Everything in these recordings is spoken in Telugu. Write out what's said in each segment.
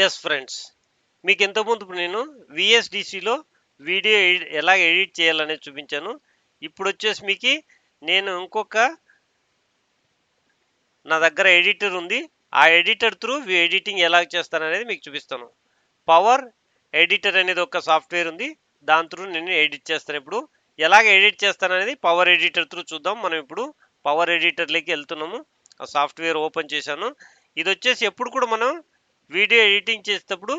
ఎస్ ఫ్రెండ్స్, మీకు ఇంతకుముందు నేను విఎస్డిసిలో వీడియో ఎలా ఎడిట్ చేయాలనేది చూపించాను. ఇప్పుడు వచ్చేసి మీకు నేను నా దగ్గర ఎడిటర్ ఉంది. ఆ ఎడిటర్ త్రూ ఎడిటింగ్ ఎలా చేస్తాననేది మీకు చూపిస్తాను. పవర్ ఎడిటర్ అనేది ఒక సాఫ్ట్వేర్ ఉంది, దాని త్రూ నేను ఎడిట్ చేస్తాను. ఇప్పుడు ఎలాగ ఎడిట్ చేస్తాననేది పవర్ ఎడిటర్ త్రూ చూద్దాం. మనం ఇప్పుడు పవర్ ఎడిటర్లోకి వెళ్తున్నాము. ఆ సాఫ్ట్వేర్ ఓపెన్ చేశాను. ఇది వచ్చేసి ఎప్పుడు కూడా మనం వీడియో ఎడిటింగ్ చేసేటప్పుడు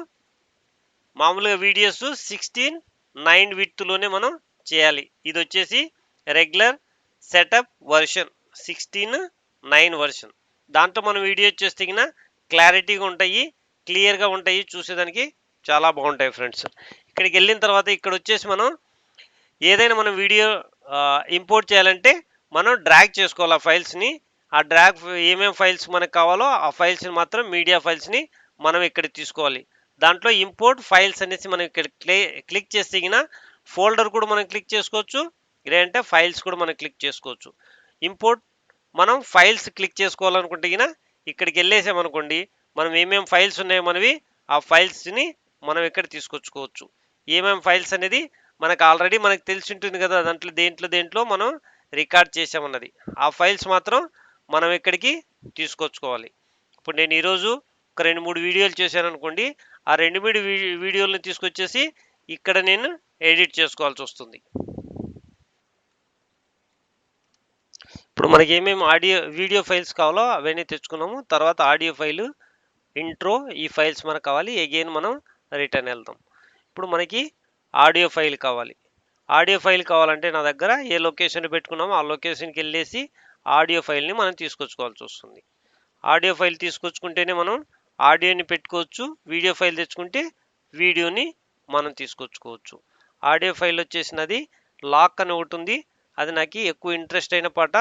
మామూలుగా వీడియోస్ 16:9 విడ్త్లోనే మనం చేయాలి. ఇది వచ్చేసి రెగ్యులర్ సెటప్ వర్షన్ 16:9 వర్షన్. దాంట్లో మనం వీడియో చేస్తే క్లారిటీగా ఉంటాయి, క్లియర్గా ఉంటాయి, చూసేదానికి చాలా బాగుంటాయి ఫ్రెండ్స్. ఇక్కడికి వెళ్ళిన తర్వాత ఇక్కడ వచ్చేసి మనం ఏదైనా మనం వీడియో ఇంపోర్ట్ చేయాలంటే మనం డ్రాగ్ చేసుకోవాలి ఆ ఫైల్స్ని. ఆ డ్రాగ్ ఏమేమి ఫైల్స్ మనకు కావాలో ఆ ఫైల్స్ని మాత్రం మీడియా ఫైల్స్ని మనం ఇక్కడ తీసుకోవాలి. దాంట్లో ఇంపోర్ట్ ఫైల్స్ అనేసి మనం ఇక్కడ క్లిక్ చేస్తే ఫోల్డర్ కూడా మనం క్లిక్ చేసుకోవచ్చు, లేదంటే ఫైల్స్ కూడా మనం క్లిక్ చేసుకోవచ్చు. ఇంపోర్ట్ మనం ఫైల్స్ క్లిక్ చేసుకోవాలనుకుంటే ఇక్కడికి వెళ్ళేసామనుకోండి, మనం ఏమేమి ఫైల్స్ ఉన్నాయో మనవి ఆ ఫైల్స్ని మనం ఇక్కడ తీసుకొచ్చుకోవచ్చు. ఏమేమి ఫైల్స్ అనేది మనకు ఆల్రెడీ మనకు తెలిసి ఉంటుంది కదా, దేంట్లో మనం రికార్డ్ చేసామన్నది. ఆ ఫైల్స్ మాత్రం మనం ఇక్కడికి తీసుకొచ్చుకోవాలి. ఇప్పుడు నేను ఈరోజు ఒక 2-3 వీడియోలు చేశాను అనుకోండి, ఆ 2-3 వీడియోలను తీసుకొచ్చేసి ఇక్కడ నేను ఎడిట్ చేసుకోవాల్సి వస్తుంది. ఇప్పుడు మనకి ఏమేమి వీడియో ఫైల్స్ కావాలో అవన్నీ తెచ్చుకున్నాము. తర్వాత ఆడియో ఫైలు, ఇంట్రో, ఈ ఫైల్స్ మనకు కావాలి. అగైన్ మనం రిటర్న్ వెళ్దాం. ఇప్పుడు మనకి ఆడియో ఫైల్ కావాలి. ఆడియో ఫైల్ కావాలంటే నా దగ్గర ఏ లొకేషన్ పెట్టుకున్నామో ఆ లొకేషన్కి వెళ్ళేసి ఆడియో ఫైల్ని మనం తీసుకొచ్చుకోవాల్సి వస్తుంది. ఆడియో ఫైల్ తీసుకొచ్చుకుంటేనే మనం ఆడియోని పెట్టుకోవచ్చు. వీడియో ఫైల్ తెచ్చుకుంటే వీడియోని మనం తీసుకొచ్చుకోవచ్చు. ఆడియో ఫైల్ వచ్చేసినది లాక్ అని ఒకటి ఉంది. అది నాకు ఎక్కువ ఇంట్రెస్ట్ అయిన పాట.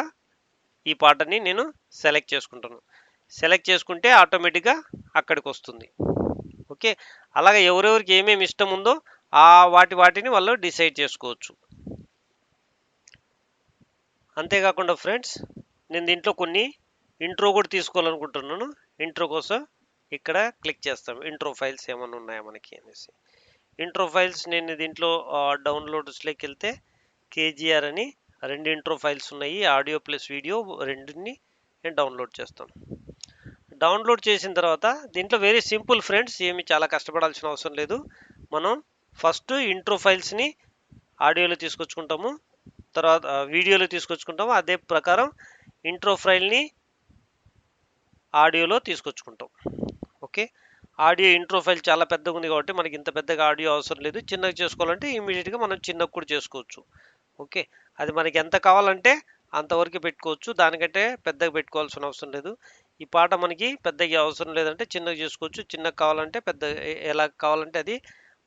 ఈ పాటని నేను సెలెక్ట్ చేసుకుంటాను. సెలెక్ట్ చేసుకుంటే ఆటోమేటిక్గా అక్కడికి వస్తుంది. ఓకే, అలాగే ఎవరెవరికి ఏమేమి ఇష్టం ఉందో వాటిని వాళ్ళు డిసైడ్ చేసుకోవచ్చు. అంతేకాకుండా ఫ్రెండ్స్, నేను దీంట్లో కొన్ని ఇంట్రో కూడా తీసుకోవాలనుకుంటున్నాను. ఇంట్రో కోసం ఇక్కడ క్లిక్ చేస్తాం. ఇంట్రో ఫైల్స్ ఏమైనా ఉన్నాయా మనకి అనేసి. ఇంట్రో ఫైల్స్ నేను దీంట్లో డౌన్లోడ్స్లోకి వెళ్తే కేజీఆర్ అని 2 ఇంట్రో ఫైల్స్ ఉన్నాయి. ఆడియో ప్లస్ వీడియో రెండుని నేను డౌన్లోడ్ చేస్తాను. డౌన్లోడ్ చేసిన తర్వాత దీంట్లో వెరీ సింపుల్ ఫ్రెండ్స్, ఏమి చాలా కష్టపడాల్సిన అవసరం లేదు. మనం ఫస్ట్ ఇంట్రో ఫైల్స్ని ఆడియోలో తీసుకొచ్చుకుంటాము, తర్వాత వీడియోలో తీసుకొచ్చుకుంటాము. అదే ప్రకారం ఇంట్రో ఫైల్ని ఆడియోలో తీసుకొచ్చుకుంటాం. ఓకే, ఆడియో ఇంట్రో ఫైల్ చాలా పెద్దగా ఉంది కాబట్టి మనకి ఇంత పెద్దగా ఆడియో అవసరం లేదు. చిన్నగా చేసుకోవాలంటే ఇమీడియట్గా మనం చిన్నగా కూడా చేసుకోవచ్చు. ఓకే, అది మనకి ఎంత కావాలంటే అంతవరకు పెట్టుకోవచ్చు, దానికంటే పెద్దగా పెట్టుకోవాల్సిన అవసరం లేదు. ఈ పాట మనకి పెద్దగా అవసరం లేదంటే చిన్నగా చేసుకోవచ్చు, చిన్నగా కావాలంటే పెద్ద ఎలా కావాలంటే అది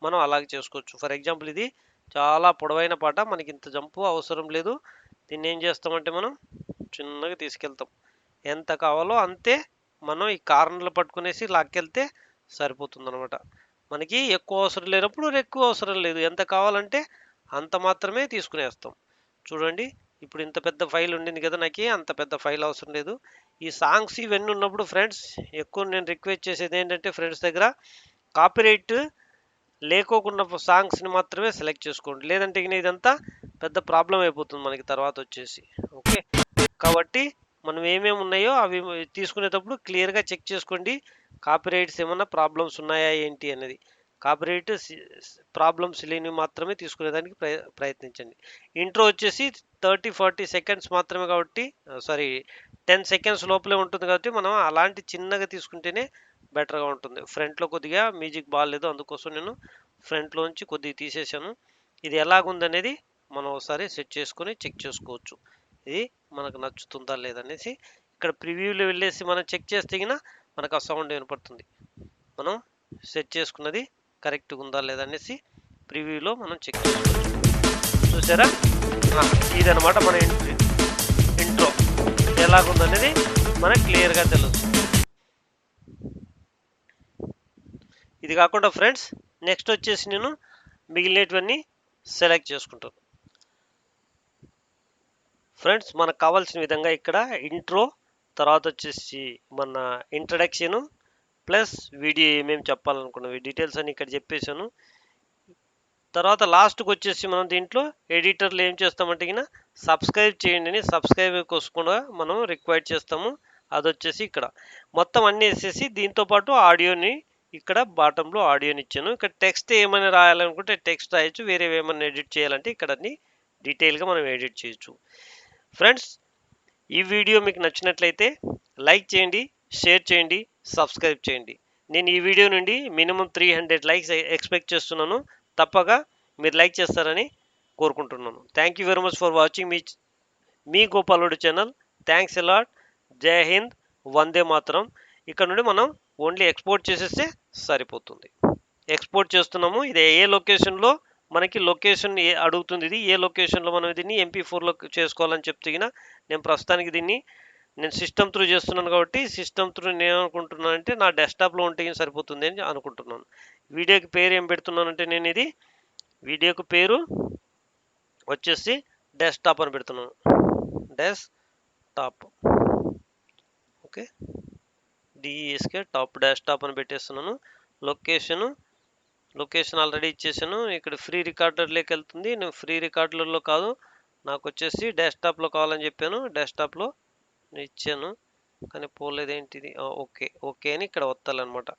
మనం అలాగే చేసుకోవచ్చు. ఫర్ ఎగ్జాంపుల్ ఇది చాలా పొడవైన పాట, మనకి ఇంత జంపు అవసరం లేదు. దీన్ని ఏం చేస్తామంటే మనం చిన్నగా తీసుకెళ్తాం. ఎంత కావాలో అంతే మనం ఈ కార్నర్లు పట్టుకునేసి లాక్కెళ్తే సరిపోతుంది అనమాట. మనకి ఎక్కువ అవసరం లేనప్పుడు ఎక్కువ అవసరం లేదు, ఎంత కావాలంటే అంత మాత్రమే తీసుకునేస్తాం. చూడండి, ఇప్పుడు ఇంత పెద్ద ఫైల్ ఉండింది కదా, నాకు అంత పెద్ద ఫైల్ అవసరం లేదు. ఈ సాంగ్స్ ఇవన్నీ ఉన్నప్పుడు ఫ్రెండ్స్ ఎక్కువ నేను రిక్వెస్ట్ చేసేది ఏంటంటే, ఫ్రెండ్స్ దగ్గర కాపీరైట్ లేకోకుండా సాంగ్స్ని మాత్రమే సెలెక్ట్ చేసుకోండి, లేదంటే ఇదంతా పెద్ద ప్రాబ్లం అయిపోతుంది మనకి తర్వాత వచ్చేసి. ఓకే, కాబట్టి మనం ఏమేమి ఉన్నాయో అవి తీసుకునేటప్పుడు క్లియర్గా చెక్ చేసుకోండి. కాపీరైట్స్ ఏమన్నా ప్రాబ్లమ్స్ ఉన్నాయా ఏంటి అనేది. కాపీరైట్ ప్రాబ్లమ్స్ లేనివి మాత్రమే తీసుకునేదానికి ప్రయత్నించండి. ఇంట్రో వచ్చేసి 30-40 సెకండ్స్ మాత్రమే కాబట్టి, 10 సెకండ్స్ లోపలే ఉంటుంది కాబట్టి మనం అలాంటి చిన్నగా తీసుకుంటేనే బెటర్గా ఉంటుంది. ఫ్రంట్లో కొద్దిగా మ్యూజిక్ బాగాలేదు, అందుకోసం నేను ఫ్రంట్లోంచి కొద్దిగా తీసేసాను. ఇది ఎలాగుందనేది మనం ఒకసారి సెట్ చేసుకొని చెక్ చేసుకోవచ్చు. ఇది మనకు నచ్చుతుందా లేదనేసి ఇక్కడ ప్రివ్యూలో వెళ్ళేసి మనం చెక్ చేస్తే మనకు ఆ సౌండ్ వినపడుతుంది. మనం సెట్ చేసుకున్నది కరెక్ట్గా ఉందా లేదనేసి ప్రివ్యూలో మనం చెక్ చేసుకోవచ్చు. చూసారా, ఇదనమాట మన ఇంట్రో ఎలాగుందనేది మనకు క్లియర్గా తెలుస్తుంది. ఇది కాకుండా ఫ్రెండ్స్ నెక్స్ట్ వచ్చేసి నేను మిగిలినవన్నీ సెలెక్ట్ చేసుకుంటాను. ఫ్రెండ్స్ మనకు కావాల్సిన విధంగా ఇక్కడ ఇంట్రో, తర్వాత వచ్చేసి మన ఇంట్రడక్షను, ప్లస్ వీడియో ఏమేమి చెప్పాలనుకున్నవి డీటెయిల్స్ అని ఇక్కడ చెప్పేశాను. తర్వాత లాస్ట్కి వచ్చేసి మనం దీంట్లో ఎడిటర్లు ఏం చేస్తామంటే కింద సబ్స్క్రైబ్ చేయండి అని సబ్స్క్రైబ్ కోసం కూడా మనం రిక్వైర్ చేస్తాము. అది వచ్చేసి ఇక్కడ మొత్తం అన్నీ వేసేసి దీంతో పాటు ఆడియోని ఇక్కడ బాటంలో ఆడియోని ఇచ్చాను. ఇక్కడ టెక్స్ట్ ఏమైనా రాయాలనుకుంటే టెక్స్ట్ రాయొచ్చు, వేరే ఏమైనా ఎడిట్ చేయాలంటే ఇక్కడ అన్ని డీటెయిల్గా మనం ఎడిట్ చేయొచ్చు. ఫ్రెండ్స్, ఈ వీడియో మీకు నచ్చినట్లయితే లైక్ చేయండి, షేర్ చేయండి, సబ్స్క్రైబ్ చేయండి. నేను ఈ వీడియో నుండి మినిమం 300 లైక్స్ ఎక్స్పెక్ట్ చేస్తున్నాను. తప్పగా మీరు లైక్ చేస్తారని కోరుకుంటున్నాను. Thank you very much for watching మీ గోపాలుడు ఛానల్. Thanks a lot. జై హింద్, వందే మాతరం. ఇక్కడ నుండి మనం ఓన్లీ ఎక్స్పోర్ట్ చేసేస్తే సరిపోతుంది. ఎక్స్పోర్ట్ చేస్తున్నాము. ఇది ఏ లొకేషన్లో మనకి లొకేషన్ అడుగుతుంది. ఇది ఏ లొకేషన్లో మనం దీన్ని MP4లో చేసుకోవాలని చెప్తే నేను ప్రస్తుతానికి దీన్ని నేను సిస్టమ్ త్రూ చేస్తున్నాను కాబట్టి సిస్టమ్ త్రూ నేను ఏమనుకుంటున్నాను అంటే నా డెస్క్టాప్లో ఉంటే సరిపోతుంది అని అనుకుంటున్నాను. వీడియోకి పేరు ఏం పెడుతున్నానంటే నేను ఇది వీడియోకి పేరు వచ్చేసి డెస్క్టాప్ అని పెడుతున్నాను. Desktop, okay, DESK top desktop అని పెట్టేస్తున్నాను. లొకేషన్ ఆల్రెడీ ఇచ్చేసాను. ఇక్కడ ఫ్రీ రికార్డర్లోకి వెళ్తుంది. నేను ఫ్రీ రికార్డర్లో కాదు, నాకు వచ్చేసి డెస్క్టాప్లో కావాలని చెప్పాను. డెస్క్టాప్లో ఇచ్చాను కానీ పోలేదు ఏంటిది. ఓకే అని ఇక్కడ వత్తాలన్నమాట.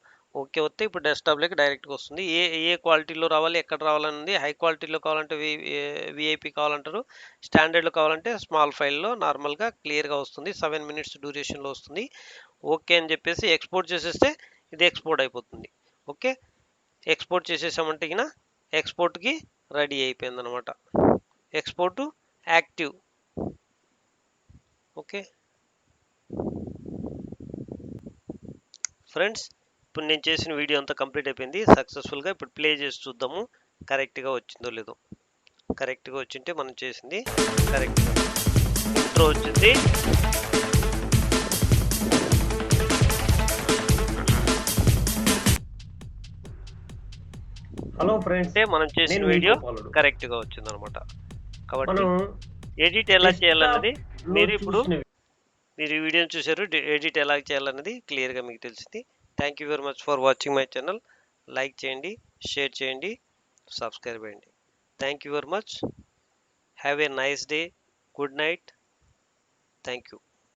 ఓకే వస్తే ఇప్పుడు డెస్క్టాప్లోకి డైరెక్ట్గా వస్తుంది. ఏ క్వాలిటీలో రావాలి, ఎక్కడ రావాలని. హై క్వాలిటీలో కావాలంటే VIP కావాలంటారు, స్టాండర్డ్లో కావాలంటే స్మాల్ ఫైల్లో నార్మల్గా క్లియర్గా వస్తుంది. 7 minutes డ్యూరేషన్లో వస్తుంది. ఓకే అని చెప్పేసి ఎక్స్పోర్ట్ చేసేస్తే ఇది ఎక్స్పోర్ట్ అయిపోతుంది. ఓకే, ఎక్స్పోర్ట్ చేసేసామంటే ఎక్స్పోర్ట్కి రెడీ అయిపోయింది అనమాట. Export active. ఓకే ఫ్రెండ్స్, ఇప్పుడు నేను చేసిన వీడియో అంతా కంప్లీట్ అయిపోయింది సక్సెస్ఫుల్గా. ఇప్పుడు ప్లే చేసి చూద్దాము కరెక్ట్గా వచ్చిందో లేదో. కరెక్ట్గా వచ్చింటే మనం చేసింది కరెక్ట్గా. ఇంట్రో వచ్చింది. హలో ఫ్రెండ్స్, అంటే మనం చేసిన వీడియో కరెక్ట్గా వచ్చింది అనమాట. కాబట్టి ఎడిట్ ఎలా చేయాలన్నది మీరు ఈ వీడియోని చూసారు. ఎడిట్ ఎలా చేయాలన్నది క్లియర్గా మీకు తెలిసింది. Thank you very much for watching my channel. Like చేయండి, షేర్ చేయండి, సబ్స్క్రైబ్ చేయండి. Thank you very much. Have a nice day. Good night. Thank you.